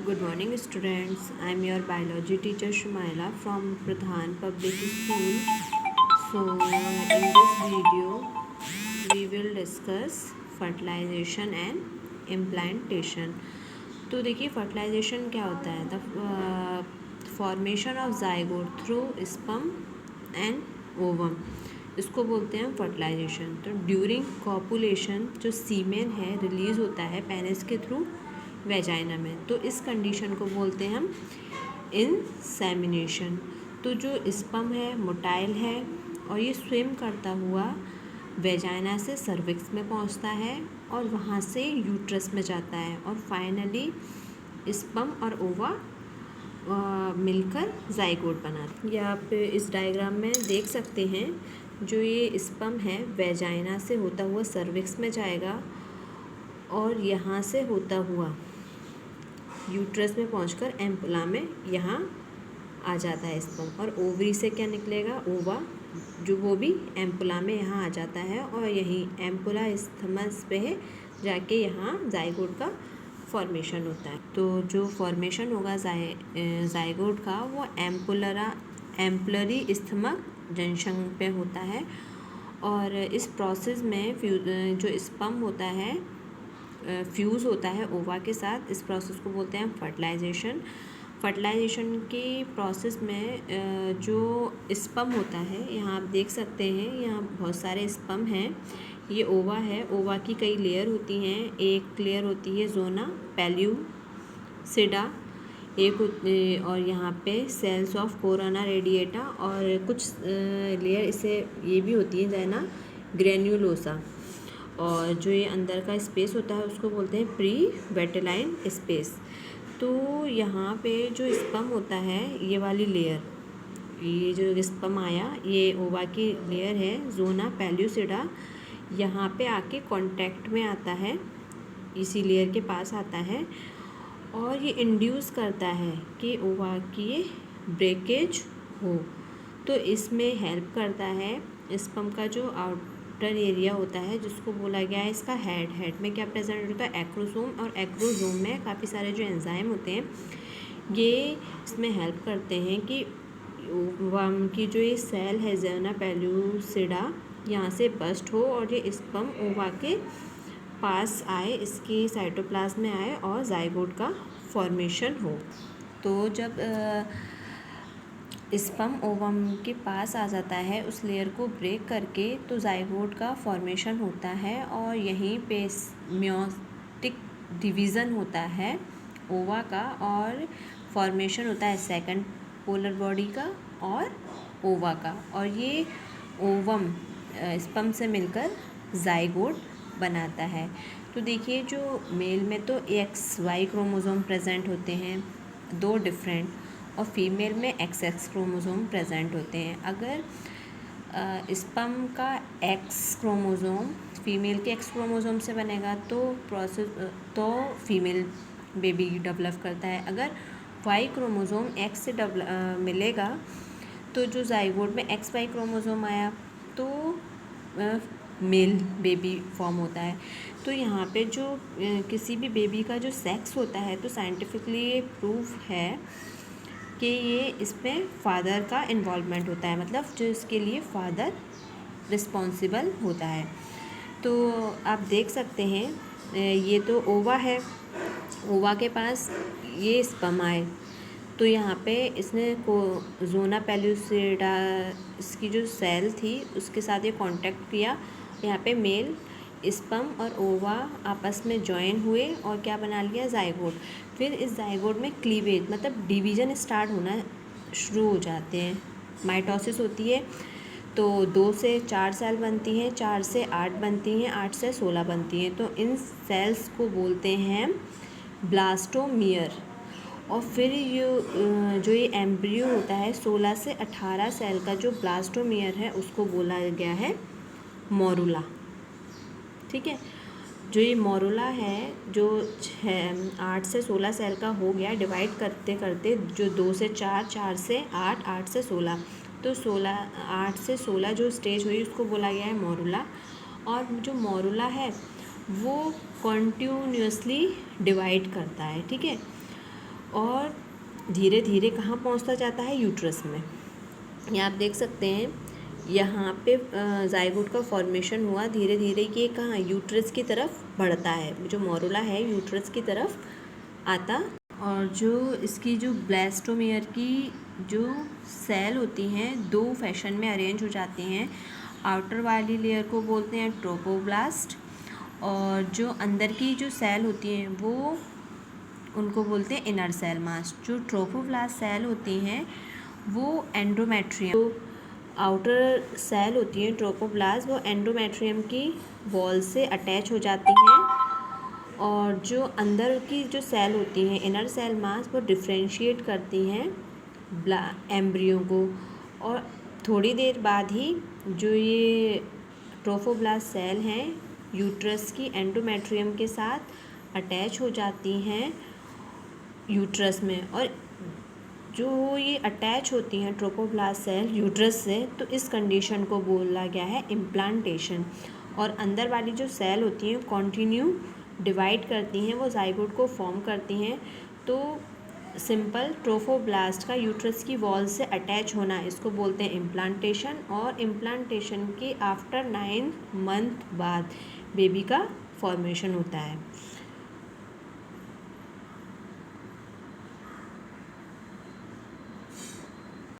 Good morning, students. I am your biology teacher Shumaila from Pradhan Public School. So, in this video, we will discuss fertilization and implantation. तो देखिए fertilisation क्या होता है? The formation of zygote through sperm and ovum, इसको बोलते हैं fertilisation. तो during copulation जो सीमेन है रिलीज होता है पेनिस के थ्रू वेजाइना में, तो इस कंडीशन को बोलते हैं हम इंसेमिनेशन। तो जो स्पर्म है मोटाइल है और ये स्विम करता हुआ वेजाइना से सर्विक्स में पहुंचता है और वहाँ से यूट्रस में जाता है और फाइनली स्पर्म और ओवा मिलकर जाइगोट बनाते हैं। ये आप इस डायग्राम में देख सकते हैं। जो ये स्पर्म है वेजाइना से होता हुआ सर्विक्स में जाएगा और यहाँ से होता हुआ यूट्रस में पहुंचकर एम्पुला में यहाँ आ जाता है स्पर्म, और ओवरी से क्या निकलेगा, ओवा, जो वो भी एम्पुला में यहाँ आ जाता है और यहीं एम्पुला स्थमस पे जाके यहाँ जाइगोट का फॉर्मेशन होता है। तो जो फॉर्मेशन होगा जाइगोट का वो एम्पुलरी स्थमक जंक्शन पे होता है और इस प्रोसेस में जो स्पर्म होता है फ्यूज़ होता है ओवा के साथ। इस प्रोसेस को बोलते हैं फर्टिलाइजेशन। फर्टिलाइजेशन के प्रोसेस में जो स्पर्म होता है, यहाँ आप देख सकते हैं, यहाँ बहुत सारे स्पर्म हैं। ये ओवा है, ओवा की कई लेयर होती हैं। एक लेयर होती है जोना पेल्यूसिडा, और यहाँ पे सेल्स ऑफ कोरोना रेडिएटा, और कुछ लेयर इसे ये भी होती है जना ग्रेन्युलोसा, और जो ये अंदर का स्पेस होता है उसको बोलते हैं प्री वेटेलाइन स्पेस। तो यहाँ पे जो स्पर्म होता है, ये वाली लेयर, ये जो स्पर्म आया ये ओवा की लेयर है जोना पेल्यूसिडा, यहाँ पे आके कांटेक्ट में आता है, इसी लेयर के पास आता है और ये इंड्यूस करता है कि ओवा की ब्रेकेज हो। तो इसमें हेल्प करता है स्पर्म का जो आउटर एरिया होता है, जिसको बोला गया है इसका हेड में क्या प्रेजेंट होता है, एक्रोसोम, और एक्रोसोम में काफ़ी सारे जो एंजाइम होते हैं ये इसमें हेल्प करते हैं कि ओवम की जो ये सेल है जोना पेल्यूसिडा यहाँ से बस्ट हो और ये स्पर्म ओवा के पास आए, इसकी साइटोप्लाज्म में आए और जाइगोट का फॉर्मेशन हो। तो जब स्पर्म ओवम के पास आ जाता है उस लेयर को ब्रेक करके, तो जाइगोट का फॉर्मेशन होता है और यहीं पे मेयोटिक डिवीज़न होता है ओवा का और फॉर्मेशन होता है सेकंड पोलर बॉडी का और ओवा का, और ये ओवम स्पर्म से मिलकर जाइगोट बनाता है। तो देखिए जो मेल में तो XY क्रोमोसोम प्रेजेंट होते हैं, दो डिफरेंट, और फीमेल में XX क्रोमोसोम प्रेजेंट होते हैं। अगर स्पर्म का X क्रोमोसोम फीमेल के X क्रोमोसोम से बनेगा तो फीमेल बेबी डेवलप करता है। अगर Y क्रोमोसोम X से मिलेगा तो जो जाइगोट में XY क्रोमोसोम आया तो मेल बेबी फॉर्म होता है। तो यहाँ पे जो किसी भी बेबी का जो सेक्स होता है, तो साइंटिफिकली ये प्रूफ है कि ये इसमें फादर का इन्वॉल्वमेंट होता है, मतलब जो इसके लिए फादर रिस्पॉन्सिबल होता है। तो आप देख सकते हैं ये तो ओवा है, ओवा के पास ये स्पर्म आए, तो यहाँ पे इसने को जोना पेल्यूसिडा इसकी जो सेल थी उसके साथ ये कांटेक्ट किया। यहाँ पे मेल स्पर्म और ओवा आपस में जॉइन हुए और क्या बना लिया, जाइगोट। फिर इस जाइगोट में क्लीवेज मतलब डिवीज़न स्टार्ट होना शुरू हो जाते हैं, माइटोसिस होती है। तो 2 से 4 सेल बनती हैं, 4 से 8 बनती हैं, 8 से 16 बनती हैं। तो इन सेल्स को बोलते हैं ब्लास्टोमियर। और फिर जो ये एम्ब्रियो होता है 16 से 18 सेल का जो ब्लास्टोमियर है उसको बोला गया है मोरुला। ठीक है, जो ये मोरुला है जो 8 से 16 सेल का हो गया, डिवाइड करते करते जो 2 से 4, 4 से 8, 8 से 16, तो 8 से 16 जो स्टेज हुई उसको बोला गया है मोरुला। और जो मोरुला है वो कॉन्टिन्यूसली डिवाइड करता है। ठीक है, और धीरे धीरे कहाँ पहुँचता जाता है, यूट्रस में। ये आप देख सकते हैं यहाँ पे जाइगोट का फॉर्मेशन हुआ, धीरे धीरे ये कहाँ, यूट्रस की तरफ बढ़ता है, जो मोरुला है यूट्रस की तरफ आता। और जो इसकी जो ब्लास्टोमेयर की जो सेल होती हैं दो फैशन में अरेंज हो जाती हैं। आउटर वाली लेयर को बोलते हैं ट्रोपोब्लास्ट, और जो अंदर की जो सेल होती हैं वो उनको बोलते हैं इनर सेल मास। जो ट्रोपोब्लास्ट सेल होती हैं वो एंडोमेट्रियम, जो आउटर सेल होती हैं ट्रोपोब्लास्ट, वो एंडोमेट्रियम की वॉल से अटैच हो जाती हैं, और जो अंदर की जो सेल होती हैं इनर सेल मास वो डिफ्रेंशिएट करती हैं एम्ब्रियो को। और थोड़ी देर बाद ही जो ये ट्रोफोब्लास्ट सेल हैं यूट्रस की एंडोमेट्रियम के साथ अटैच हो जाती हैं यूट्रस में। और जो ये अटैच होती हैं ट्रोपोब्लास्ट सेल यूट्रस से, तो इस कंडीशन को बोला गया है इम्प्लांटेशन। और अंदर वाली जो सेल होती हैं कॉन्टिन्यू डिवाइड करती हैं, वो जाइगोट को फॉर्म करती हैं। तो सिंपल ट्रोफोब्लास्ट का यूट्रस की वॉल से अटैच होना, इसको बोलते हैं इम्प्लांटेशन। और इम्प्लांटेशन के आफ्टर 9 मंथ बाद बेबी का फॉर्मेशन होता है।